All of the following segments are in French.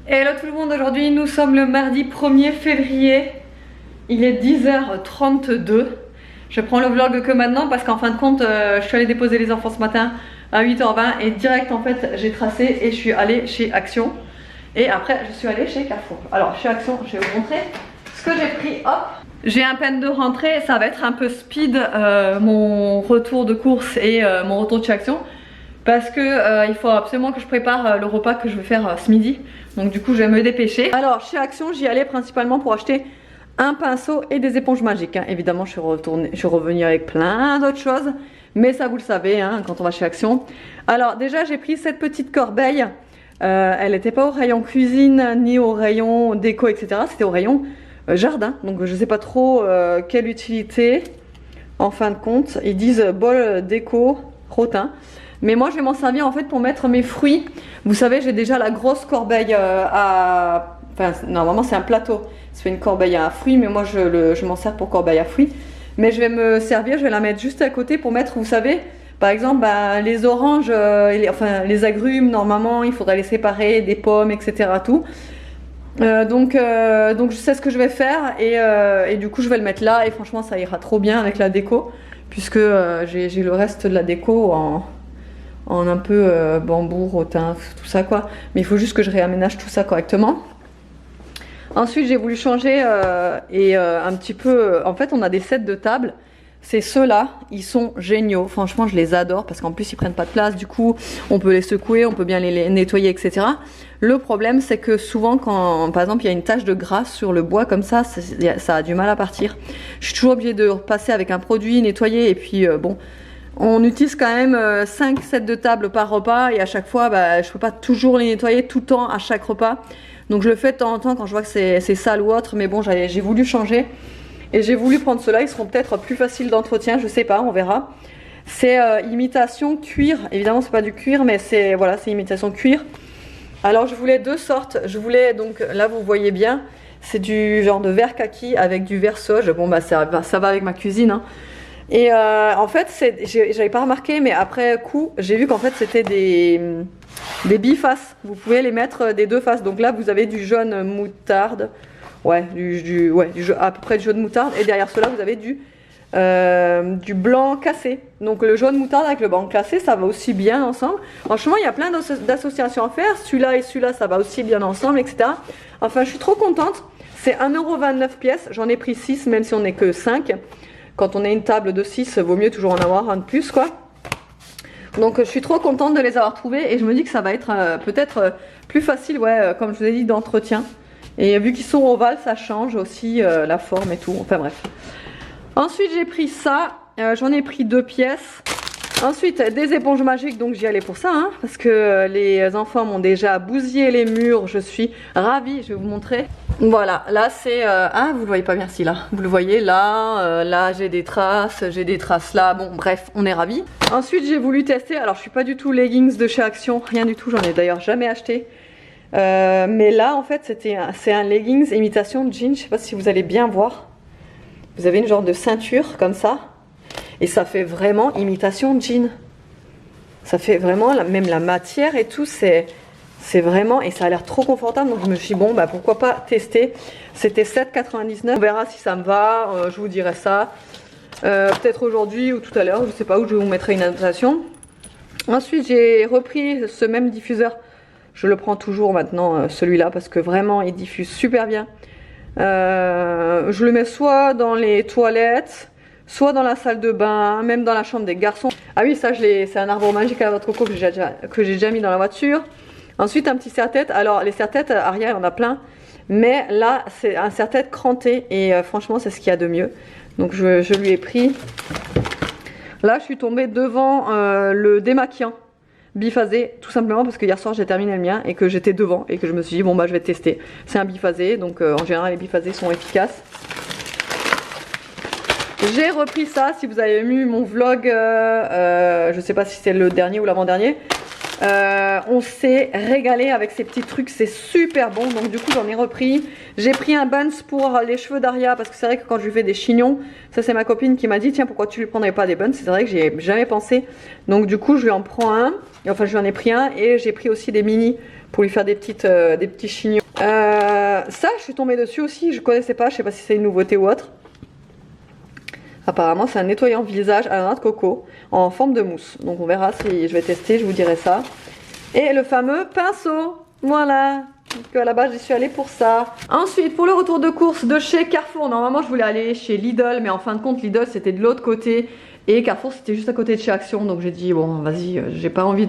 Hello tout le monde, aujourd'hui nous sommes le mardi 1er février. Il est 10h32. Je prends le vlog que maintenant parce qu'en fin de compte je suis allée déposer les enfants ce matin à 8h20 et direct en fait j'ai tracé et je suis allée chez Action. Et après je suis allée chez Carrefour. Alors chez Action, je vais vous montrer ce que j'ai pris. Hop, j'ai un peine de rentrée, ça va être un peu speed mon retour de course et mon retour de chez Action. Parce que il faut absolument que je prépare le repas que je vais faire ce midi. Donc du coup je vais me dépêcher. Alors chez Action j'y allais principalement pour acheter un pinceau et des éponges magiques hein. Évidemment je suis revenue avec plein d'autres choses. Mais ça vous le savez hein, quand on va chez Action. Alors déjà j'ai pris cette petite corbeille. Elle n'était pas au rayon cuisine ni au rayon déco etc. C'était au rayon jardin. Donc je sais pas trop quelle utilité. En fin de compte ils disent bol déco rotin. Mais moi je vais m'en servir en fait pour mettre mes fruits. Vous savez j'ai déjà la grosse corbeille enfin normalement c'est un plateau. C'est une corbeille à fruits mais moi je m'en sers pour corbeille à fruits. Mais je vais me servir, je vais la mettre juste à côté pour mettre, vous savez, par exemple les oranges, les agrumes normalement il faudrait les séparer, des pommes etc. tout. Donc je sais ce que je vais faire et du coup je vais le mettre là et franchement ça ira trop bien avec la déco. Puisque j'ai le reste de la déco en un peu bambou, rotin, tout ça quoi. Mais il faut juste que je réaménage tout ça correctement. Ensuite j'ai voulu changer un petit peu, en fait on a des sets de table. C'est ceux-là, ils sont géniaux, franchement je les adore parce qu'en plus ils prennent pas de place, du coup on peut les secouer, on peut bien les nettoyer etc. Le problème c'est que souvent quand par exemple il y a une tache de gras sur le bois comme ça a du mal à partir. Je suis toujours obligée de repasser avec un produit, nettoyer et puis bon... On utilise quand même 5 sets de table par repas et à chaque fois je peux pas toujours les nettoyer tout le temps à chaque repas. Donc je le fais de temps en temps quand je vois que c'est sale ou autre, mais bon j'ai voulu changer. Et j'ai voulu prendre ceux-là, ils seront peut-être plus faciles d'entretien, je sais pas, on verra. C'est imitation cuir, évidemment c'est pas du cuir mais c'est voilà, c'est imitation cuir. Alors je voulais deux sortes, je voulais donc là vous voyez bien, c'est du genre de vert kaki avec du vert sauge. Bon ça va avec ma cuisine hein. Et en fait, j'avais pas remarqué, mais après coup, j'ai vu qu'en fait c'était des bifaces. Vous pouvez les mettre des deux faces. Donc là, vous avez du jaune moutarde, ouais, à peu près du jaune moutarde. Et derrière cela, vous avez du blanc cassé. Donc le jaune moutarde avec le blanc cassé, ça va aussi bien ensemble. Franchement, il y a plein d'associations à faire. Celui-là et celui-là, ça va aussi bien ensemble, etc. Enfin, je suis trop contente. C'est 1,29 € pièce. J'en ai pris 6, même si on n'est que 5. Quand on a une table de 6, vaut mieux toujours en avoir un de plus quoi. Donc je suis trop contente de les avoir trouvés et je me dis que ça va être peut-être plus facile, ouais, comme je vous ai dit, d'entretien. Et vu qu'ils sont ovales, ça change aussi la forme et tout, enfin bref. Ensuite j'ai pris ça, j'en ai pris 2 pièces. Ensuite des éponges magiques, donc j'y allais pour ça, hein, parce que les enfants m'ont déjà bousillé les murs, je suis ravie, je vais vous montrer. Voilà, là c'est... ah vous le voyez pas, merci là, vous le voyez là, là j'ai des traces là, bon bref, on est ravis. Ensuite j'ai voulu tester, alors je suis pas du tout leggings de chez Action, rien du tout, j'en ai d'ailleurs jamais acheté. Mais là en fait c'est un leggings imitation jean, je sais pas si vous allez bien voir. Vous avez une genre de ceinture comme ça. Et ça fait vraiment imitation jean. Ça fait vraiment, même la matière et tout, c'est vraiment, et ça a l'air trop confortable. Donc je me suis dit, bon, bah pourquoi pas tester. C'était 7,99 €. On verra si ça me va, je vous dirai ça. Peut-être aujourd'hui ou tout à l'heure, je sais pas, où je vous mettrai une annotation. Ensuite, j'ai repris ce même diffuseur. Je le prends toujours maintenant, celui-là, parce que vraiment, il diffuse super bien. Je le mets soit dans les toilettes, soit dans la salle de bain, même dans la chambre des garçons. Ah oui, ça c'est un arbre magique à la noix de coco que j'ai déjà mis dans la voiture. Ensuite un petit serre-tête. Alors les serre-têtes arrière, il y en a plein. Mais là c'est un serre-tête cranté et franchement c'est ce qu'il y a de mieux. Donc je lui ai pris. Là je suis tombée devant le démaquillant biphasé, tout simplement parce que hier soir j'ai terminé le mien et que j'étais devant et que je me suis dit bon bah je vais tester. C'est un biphasé, donc en général les biphasés sont efficaces. J'ai repris ça, si vous avez vu mon vlog, je sais pas si c'est le dernier ou l'avant-dernier. On s'est régalé avec ces petits trucs, c'est super bon. Donc du coup j'en ai repris. J'ai pris un buns pour les cheveux d'Aria parce que c'est vrai que quand je lui fais des chignons, ça c'est ma copine qui m'a dit tiens pourquoi tu lui prendrais pas des buns. C'est vrai que j'y ai jamais pensé. Donc du coup je lui en prends un Enfin, je lui en ai pris un et j'ai pris aussi des mini pour lui faire des petits chignons. Ça, je suis tombée dessus aussi, je connaissais pas, je sais pas si c'est une nouveauté ou autre. Apparemment, c'est un nettoyant visage à la noix de coco en forme de mousse. Donc, on verra si je vais tester, je vous dirai ça. Et le fameux pinceau, voilà. Donc, à la base, j'y suis allée pour ça. Ensuite, pour le retour de course de chez Carrefour, normalement, je voulais aller chez Lidl, mais en fin de compte, Lidl, c'était de l'autre côté. Et Carrefour, c'était juste à côté de chez Action. Donc, j'ai dit, bon, vas-y, j'ai pas envie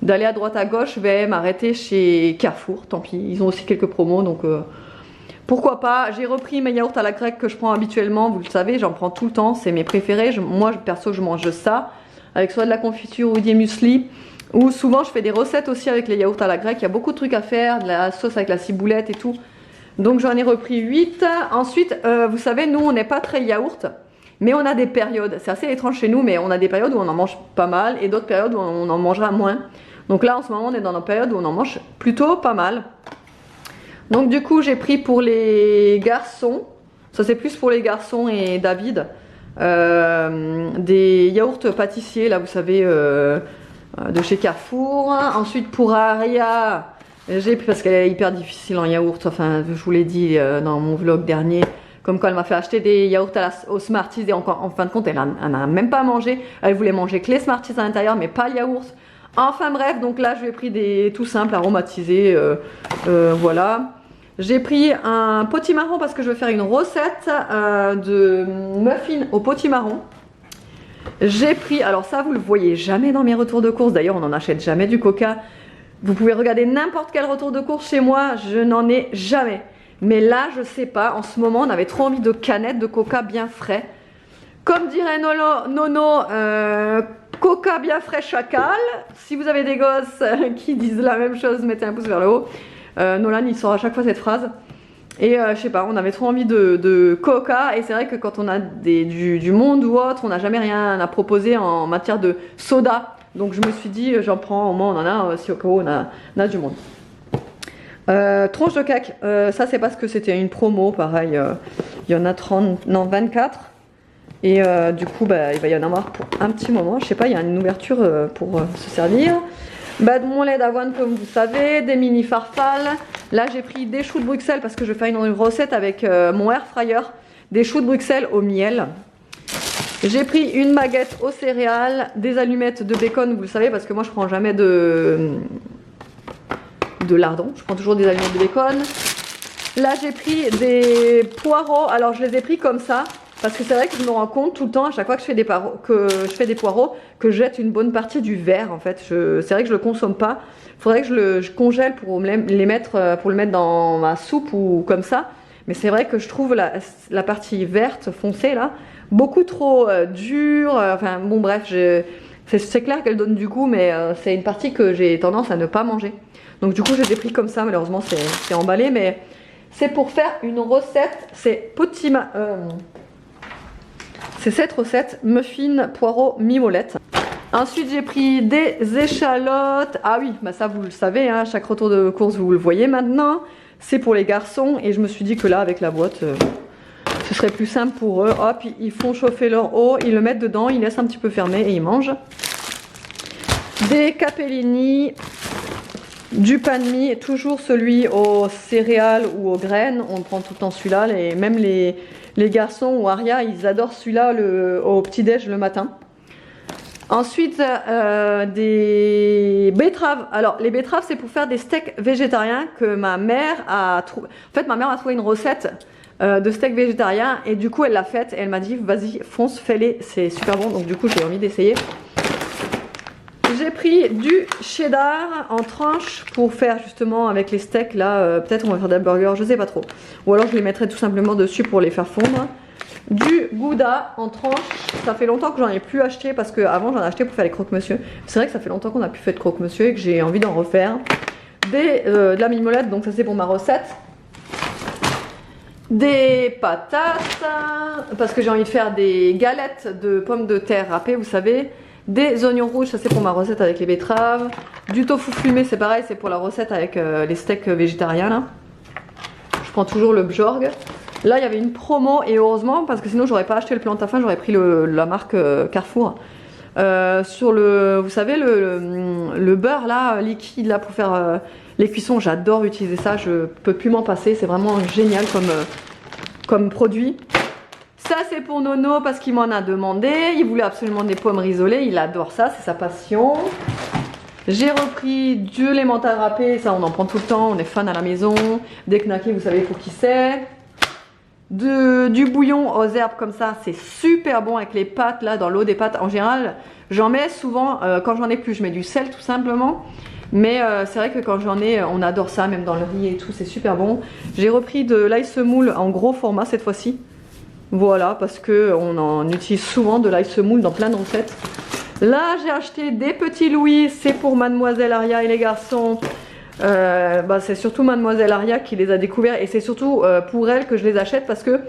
d'aller à droite à gauche, je vais m'arrêter chez Carrefour. Tant pis, ils ont aussi quelques promos, donc... pourquoi pas. J'ai repris mes yaourts à la grecque que je prends habituellement, vous le savez, j'en prends tout le temps, c'est mes préférés. Moi, perso, je mange ça, avec soit de la confiture ou des muesli. Ou souvent, je fais des recettes aussi avec les yaourts à la grecque. Il y a beaucoup de trucs à faire, de la sauce avec la ciboulette et tout. Donc, j'en ai repris 8. Ensuite, vous savez, nous, on n'est pas très yaourt, mais on a des périodes. C'est assez étrange chez nous, mais on a des périodes où on en mange pas mal et d'autres périodes où on en mangera moins. Donc là, en ce moment, on est dans une période où on en mange plutôt pas mal. Donc du coup j'ai pris pour les garçons, ça c'est plus pour les garçons et David, des yaourts pâtissiers là vous savez de chez Carrefour. Ensuite pour Aria, j'ai pris parce qu'elle est hyper difficile en yaourt, enfin je vous l'ai dit dans mon vlog dernier, comme quand elle m'a fait acheter des yaourts aux Smarties et en fin de compte elle n'a même pas mangé, elle voulait manger que les Smarties à l'intérieur mais pas le yaourt. Enfin bref, donc là je lui ai pris des tout simples aromatisés, voilà. J'ai pris un potimarron parce que je vais faire une recette de muffins au potimarron. J'ai pris, alors ça vous le voyez jamais dans mes retours de course, d'ailleurs on n'en achète jamais du coca. Vous pouvez regarder n'importe quel retour de course chez moi, je n'en ai jamais. Mais là je sais pas, en ce moment on avait trop envie de canettes de coca bien frais. Comme dirait Nono, coca bien frais chacal. Si vous avez des gosses qui disent la même chose, mettez un pouce vers le haut. Nolan il sort à chaque fois cette phrase et je sais pas, on avait trop envie de coca et c'est vrai que quand on a du monde ou autre, on n'a jamais rien à proposer en matière de soda, donc je me suis dit j'en prends, au moins on en a si au cas où on a du monde. Tronche de cake, ça c'est parce que c'était une promo, pareil, il y en a 30, non 24 et du coup bah, il va y en avoir pour un petit moment, je sais pas, il y a une ouverture pour se servir. Bah, de mon lait d'avoine comme vous savez, des mini farfales. Là j'ai pris des choux de Bruxelles parce que je vais faire une recette avec mon air fryer. Des choux de Bruxelles au miel. J'ai pris une baguette aux céréales, des allumettes de bacon, vous le savez, parce que moi je prends jamais de lardons, je prends toujours des allumettes de bacon. Là j'ai pris des poireaux, alors je les ai pris comme ça. Parce que c'est vrai que je me rends compte tout le temps, à chaque fois que je fais des poireaux, que je jette une bonne partie du verre en fait. C'est vrai que je le consomme pas. Il faudrait que je congèle pour les mettre, pour le mettre dans ma soupe ou comme ça. Mais c'est vrai que je trouve la partie verte foncée là beaucoup trop dure. Enfin bon bref, c'est clair qu'elle donne du goût, mais c'est une partie que j'ai tendance à ne pas manger. Donc du coup je les ai pris comme ça. Malheureusement c'est emballé, mais c'est pour faire une recette. C'est c'est cette recette, muffin poireau mimolette. Ensuite j'ai pris des échalotes. Ah oui, bah ça vous le savez, hein, chaque retour de course vous le voyez maintenant. C'est pour les garçons et je me suis dit que là avec la boîte, ce serait plus simple pour eux. Hop, ils font chauffer leur eau, ils le mettent dedans, ils laissent un petit peu fermer et ils mangent. Des capellini, du pain de mie, toujours celui aux céréales ou aux graines. On prend tout le temps celui-là, même les garçons ou Aria, ils adorent celui-là au petit-déj le matin. Ensuite, des betteraves. Alors, les betteraves, c'est pour faire des steaks végétariens que ma mère a trouvé. En fait, ma mère a trouvé une recette de steak végétarien et du coup, elle l'a faite et elle m'a dit, vas-y, fonce, fais-les, c'est super bon. Donc, du coup, j'ai envie d'essayer. J'ai pris du cheddar en tranches pour faire justement avec les steaks là, peut-être on va faire des burgers, je sais pas trop. Ou alors je les mettrai tout simplement dessus pour les faire fondre. Du gouda en tranches, ça fait longtemps que j'en ai plus acheté parce qu'avant j'en ai acheté pour faire les croque-monsieur. C'est vrai que ça fait longtemps qu'on a plus fait de croque-monsieur et que j'ai envie d'en refaire. De la mimolette, donc ça c'est pour ma recette. Des patates, parce que j'ai envie de faire des galettes de pommes de terre râpées, vous savez. Des oignons rouges, ça c'est pour ma recette avec les betteraves. Du tofu fumé, c'est pareil, c'est pour la recette avec les steaks végétariens là. Je prends toujours le Bjorg. Là il y avait une promo et heureusement parce que sinon j'aurais pas acheté le Plantafin, j'aurais pris la marque Carrefour. sur vous savez, le beurre là, liquide là pour faire les cuissons. J'adore utiliser ça, je peux plus m'en passer. C'est vraiment génial comme produit. Ça c'est pour Nono parce qu'il m'en a demandé. Il voulait absolument des pommes risolées, il adore ça, c'est sa passion. J'ai repris du l'emmental râpé, ça on en prend tout le temps, on est fan à la maison. Des knackis, vous savez pour qui c'est. Du bouillon aux herbes comme ça, c'est super bon avec les pâtes là, dans l'eau des pâtes. En général, j'en mets souvent, quand j'en ai plus, je mets du sel tout simplement. Mais c'est vrai que quand j'en ai, on adore ça, même dans le riz et tout, c'est super bon. J'ai repris de l'ail semoule en gros format cette fois-ci. Voilà, parce qu'on en utilise souvent de l'ail semoule dans plein de recettes. Là, j'ai acheté des petits louis, c'est pour Mademoiselle Aria et les garçons. C'est surtout Mademoiselle Aria qui les a découverts et c'est surtout pour elle que je les achète parce que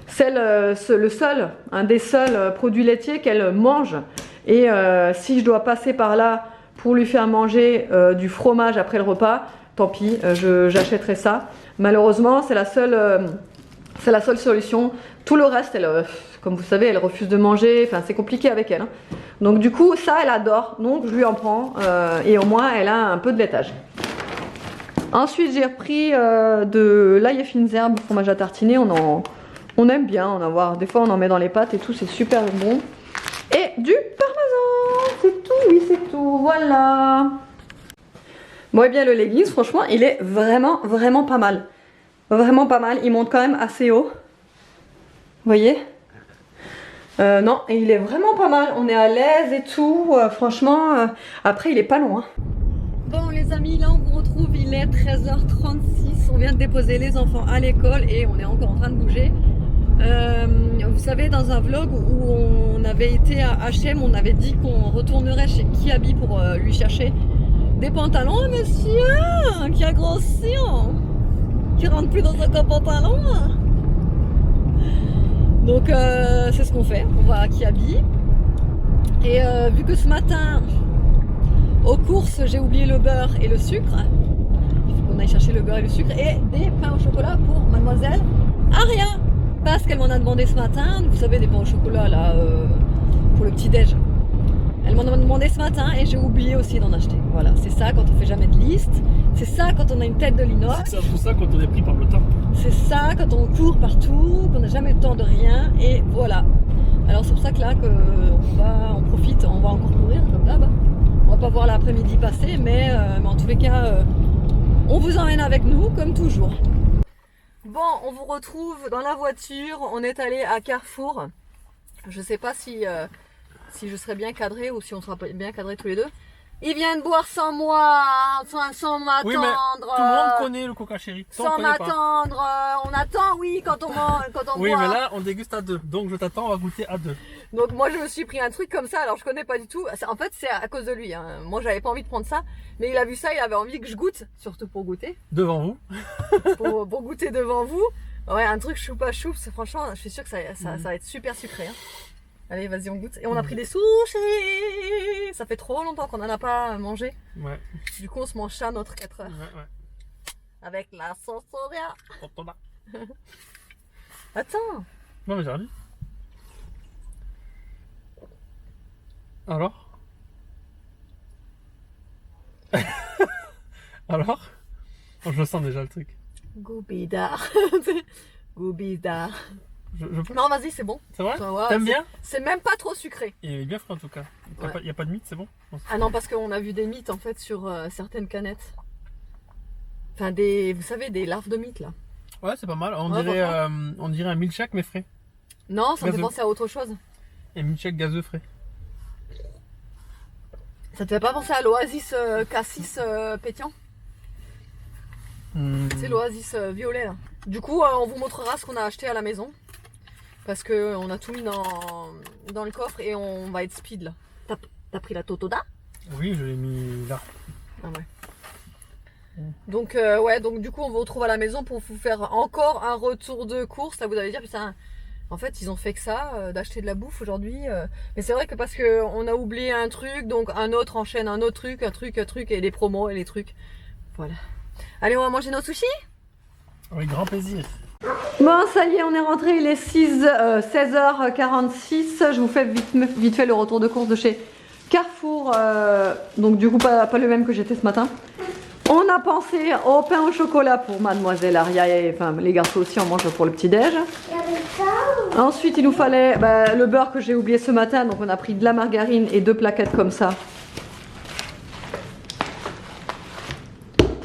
c'est un des seuls produits laitiers qu'elle mange. Et si je dois passer par là pour lui faire manger du fromage après le repas, tant pis, j'achèterai ça. Malheureusement, c'est la seule solution. Tout le reste, comme vous savez, elle refuse de manger. Enfin, c'est compliqué avec elle. Hein. Donc du coup, ça, elle adore. Donc je lui en prends. Et au moins, elle a un peu de laitage. Ensuite, j'ai repris de l'ail et fines herbes, fromage à tartiner. On aime bien en avoir. Des fois, on en met dans les pâtes et tout. C'est super bon. Et du parmesan. C'est tout, oui, c'est tout. Voilà. Bon, et bien, le leggings, franchement, il est vraiment, vraiment pas mal. Vraiment pas mal. Il monte quand même assez haut. Vous voyez? Non, et il est vraiment pas mal. On est à l'aise et tout. Franchement, après, il est pas long. Hein. Bon, les amis, là, on vous retrouve. Il est 13h36. On vient de déposer les enfants à l'école et on est encore en train de bouger. Vous savez, dans un vlog où on avait été à H&M, on avait dit qu'on retournerait chez Kiabi pour lui chercher des pantalons. Oh, monsieur, qui a grossi, qui rentre plus dans un pantalon. Donc c'est ce qu'on fait, on va à Kiabi. Et vu que ce matin, aux courses, j'ai oublié le beurre et le sucre, il faut qu'on aille chercher le beurre et le sucre et des pains au chocolat pour Mademoiselle Aria. Parce qu'elle m'en a demandé ce matin, vous savez, des pains au chocolat là, pour le petit-déj. Elle m'en a demandé ce matin et j'ai oublié aussi d'en acheter. Voilà, c'est ça quand on fait jamais de liste. C'est ça quand on a une tête de linox. C'est tout ça quand on est pris par le temps. C'est ça quand on court partout, qu'on n'a jamais le temps de rien. Et voilà. Alors c'est pour ça que là, on profite, on va encore courir comme d'hab. On va pas voir l'après-midi passer, mais en tous les cas, on vous emmène avec nous comme toujours. Bon, on vous retrouve dans la voiture. On est allé à Carrefour. Je sais pas si je serai bien cadré ou si on sera bien cadrés tous les deux. Il vient de boire sans moi, sans m'attendre. Oui, mais tout le monde connaît le Coca Chéri. Sans m'attendre. On attend, oui, quand on boit. Oui, mais là, on déguste à deux. Donc, je t'attends, on va goûter à deux. Donc, moi, je me suis pris un truc comme ça. Alors, je connais pas du tout. En fait, c'est à cause de lui. Hein. Moi, j'avais pas envie de prendre ça. Mais il a vu ça, il avait envie que je goûte. Surtout pour goûter. Devant vous. pour goûter devant vous. Ouais, un truc choupa choup. Franchement, je suis sûre que ça va être super sucré. Hein. Allez, vas-y, on goûte. Et on a pris des sushis. Ça fait trop longtemps qu'on n'en a pas mangé. Ouais. Du coup, on se mange ça notre 4 heures. Ouais. Avec la sauce soya. Attends. Non, mais j'ai rien. Alors? Alors? Oh, je le sens déjà le truc. Goubidar. Goubidar. Non, vas-y, c'est bon. C'est vrai? Ouais, t'aimes bien? C'est même pas trop sucré. Il est bien frais en tout cas. Il n'y a pas de mythe, c'est bon? Ah non, parce qu'on a vu des mythes en fait sur certaines canettes. Enfin, vous savez, des larves de mythes là. Ouais, c'est pas mal. On dirait un milkshake mais frais. Non, ça me fait penser à autre chose. Un milkshake gazeux frais. Ça te fait pas penser à l'Oasis Cassis pétillant? C'est l'Oasis violet là. Du coup, on vous montrera ce qu'on a acheté à la maison. Parce qu'on a tout mis dans le coffre et on va être speed là. T'as pris la Totoda? Oui, je l'ai mis là. Ah ouais. Donc donc du coup on vous retrouve à la maison pour vous faire encore un retour de course. Ça vous allez dire putain, en fait ils ont fait que ça, d'acheter de la bouffe aujourd'hui. Mais c'est vrai que parce qu'on a oublié un truc, donc un autre enchaîne un autre truc, un truc et les promos et les trucs. Voilà. Allez, on va manger nos sushis? Avec grand plaisir. Bon, ça y est, on est rentré, il est 16h46. Je vous fais vite fait le retour de course de chez Carrefour. Donc du coup, pas le même que j'étais ce matin. On a pensé au pain au chocolat pour mademoiselle Aria et enfin les garçons aussi en mangent pour le petit déj. Ensuite il nous fallait le beurre que j'ai oublié ce matin, donc on a pris de la margarine et 2 plaquettes comme ça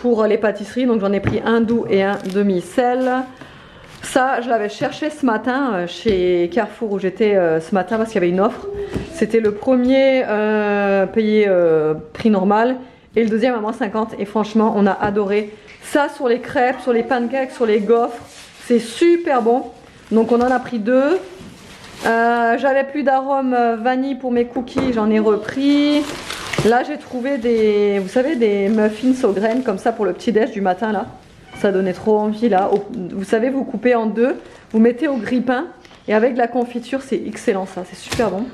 pour les pâtisseries. Donc j'en ai pris un doux et un demi-sel. Ça je l'avais cherché ce matin chez Carrefour où j'étais ce matin parce qu'il y avait une offre. C'était le premier payé prix normal. Et le deuxième à moins 50 et franchement on a adoré ça sur les crêpes, sur les pancakes, sur les gaufres, c'est super bon. Donc on en a pris 2. J'avais plus d'arôme vanille pour mes cookies, j'en ai repris. Là j'ai trouvé des, vous savez, des muffins aux graines comme ça pour le petit déj du matin là. Ça donnait trop envie là. Vous savez, vous coupez en 2, vous mettez au grille-pain et avec de la confiture c'est excellent ça, c'est super bon.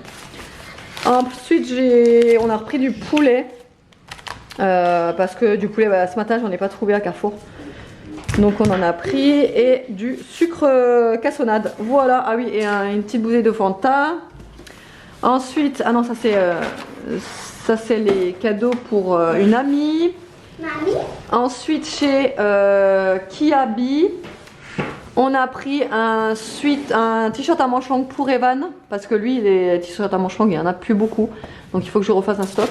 Ensuite on a repris du poulet. Parce que du poulet ce matin j'en ai pas trouvé à Carrefour, donc on en a pris, et du sucre cassonade, voilà. Ah oui, et une petite bouteille de Fanta. Ensuite, ah non, ça c'est les cadeaux pour une amie. Mamie. Ensuite chez Kiabi on a pris un t-shirt à manches longues pour Evan, parce que lui les t-shirts à manches longues il y en a plus beaucoup, donc il faut que je refasse un stock.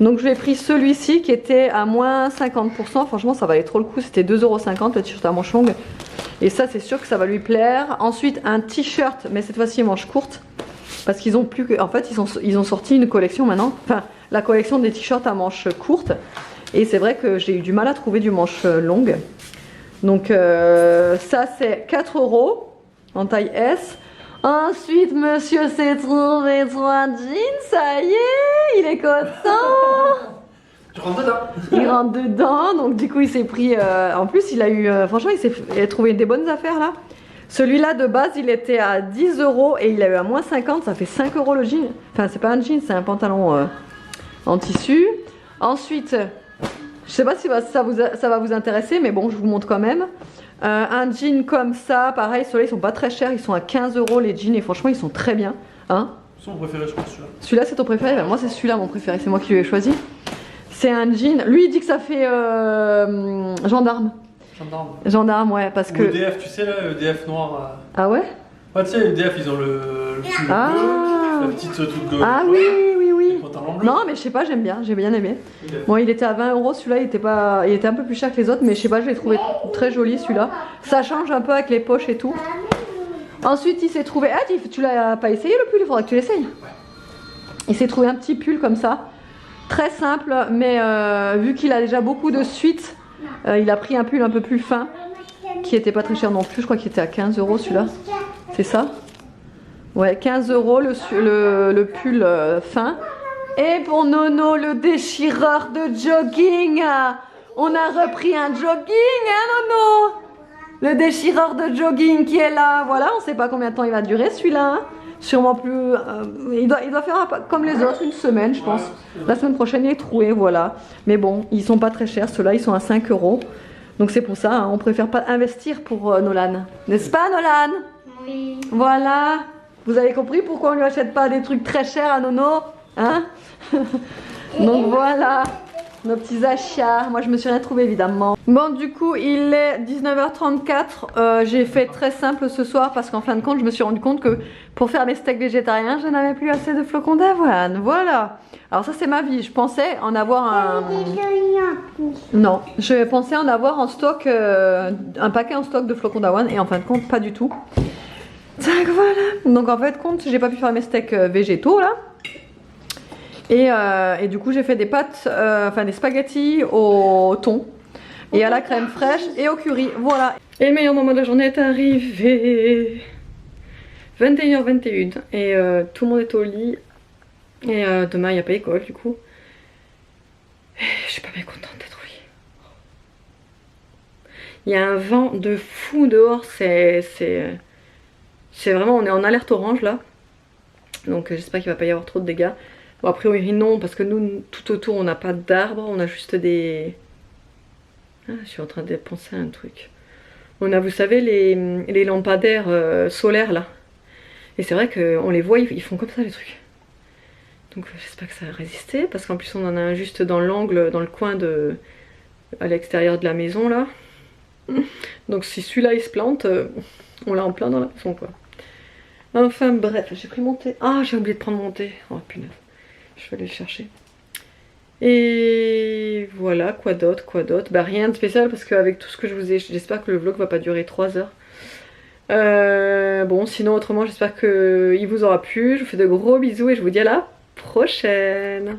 Donc je lui ai pris celui-ci qui était à moins 50%, franchement ça valait trop le coup, c'était 2,50 € le t-shirt à manches longues. Et ça c'est sûr que ça va lui plaire. Ensuite un t-shirt, mais cette fois-ci manches courtes, parce qu'ils ont plus que, en fait ils ont sorti une collection maintenant, enfin la collection des t-shirts à manches courtes. Et c'est vrai que j'ai eu du mal à trouver du manche longue. Donc ça c'est 4 € en taille S. Ensuite, monsieur s'est trouvé 3 jeans, ça y est, il est content. Tu rentres dedans. Il rentre dedans, donc du coup il s'est pris, en plus il a eu, franchement il a trouvé des bonnes affaires là. Celui-là de base il était à 10 € et il a eu à moins 50, ça fait 5 € le jean. Enfin c'est pas un jean, c'est un pantalon en tissu. Ensuite, je sais pas si ça va vous intéresser, mais bon je vous montre quand même. Un jean comme ça, pareil, ceux-là ils sont pas très chers, ils sont à 15 € les jeans et franchement ils sont très bien. Hein, c'est mon préféré, je pense, celui-là. Celui-là c'est ton préféré? Ben, moi c'est celui-là mon préféré, c'est moi qui l'ai choisi. C'est un jean, lui il dit que ça fait gendarme. Gendarme, ouais, parce que... EDF, tu sais là, EDF noir. Ah ouais? Ouais, tu sais, EDF ils ont le pull bleu, la petite truc de... Ah oui, oui, oui. Bleu. Non mais je sais pas, j'aime bien, j'ai bien aimé. Bon, il était à 20 €, celui-là il était un peu plus cher que les autres, mais je sais pas, je l'ai trouvé très joli celui-là. Ça change un peu avec les poches et tout. Ensuite il s'est trouvé, ah tu l'as pas essayé le pull, il faudra que tu l'essayes. Il s'est trouvé un petit pull comme ça, très simple, mais vu qu'il a déjà beaucoup de suites, il a pris un pull un peu plus fin, qui était pas très cher non plus, je crois qu'il était à 15 € celui-là. C'est ça? Ouais, 15 € le pull fin. Et pour Nono, le déchireur de jogging, on a repris un jogging, hein Nono? Le déchireur de jogging qui est là, voilà, on sait pas combien de temps il va durer celui-là, hein. Sûrement plus, il doit faire comme les autres, une semaine je pense. La semaine prochaine il est troué, voilà. Mais bon, ils sont pas très chers, ceux-là ils sont à 5 €. Donc c'est pour ça, hein, on préfère pas investir pour Nolan. N'est-ce pas Nolan? Oui. Voilà, vous avez compris pourquoi on lui achète pas des trucs très chers à Nono, hein? Donc voilà, nos petits achats. Moi je me suis rien trouvé évidemment. Bon du coup il est 19h34. J'ai fait très simple ce soir parce qu'en fin de compte je me suis rendu compte que pour faire mes steaks végétariens je n'avais plus assez de flocons d'avoine. Voilà. Alors ça c'est ma vie. Je pensais en avoir un... Non, je pensais en avoir en stock, un paquet en stock de flocons d'avoine et en fin de compte pas du tout. Donc voilà. Donc en fait compte j'ai pas pu faire mes steaks végétaux là. Et du coup j'ai fait des pâtes, enfin des spaghettis au thon et à la crème fraîche et au curry, voilà. Et le meilleur moment de la journée est arrivé. 21h21 et tout le monde est au lit. Et demain il n'y a pas école du coup. Et je suis pas bien contente d'être au lit. Il y a un vent de fou dehors, c'est vraiment, on est en alerte orange là. Donc j'espère qu'il va pas y avoir trop de dégâts. Bon, a priori non, parce que nous tout autour on n'a pas d'arbres, on a juste des... Ah, je suis en train de penser à un truc. On a, vous savez, les lampadaires solaires là. Et c'est vrai qu'on les voit, ils font comme ça les trucs. Donc j'espère que ça va résister, parce qu'en plus on en a un juste dans l'angle, dans le coin à l'extérieur de la maison là. Donc si celui-là il se plante, on l'a en plein dans la maison quoi. Enfin bref, j'ai pris mon thé. Ah, j'ai oublié de prendre mon thé. Oh punaise, je vais aller le chercher. Et voilà, quoi d'autre, Bah rien de spécial parce qu'avec tout ce que je vous ai... J'espère que le vlog va pas durer 3 heures. Bon, sinon autrement j'espère qu'il vous aura plu. Je vous fais de gros bisous et je vous dis à la prochaine.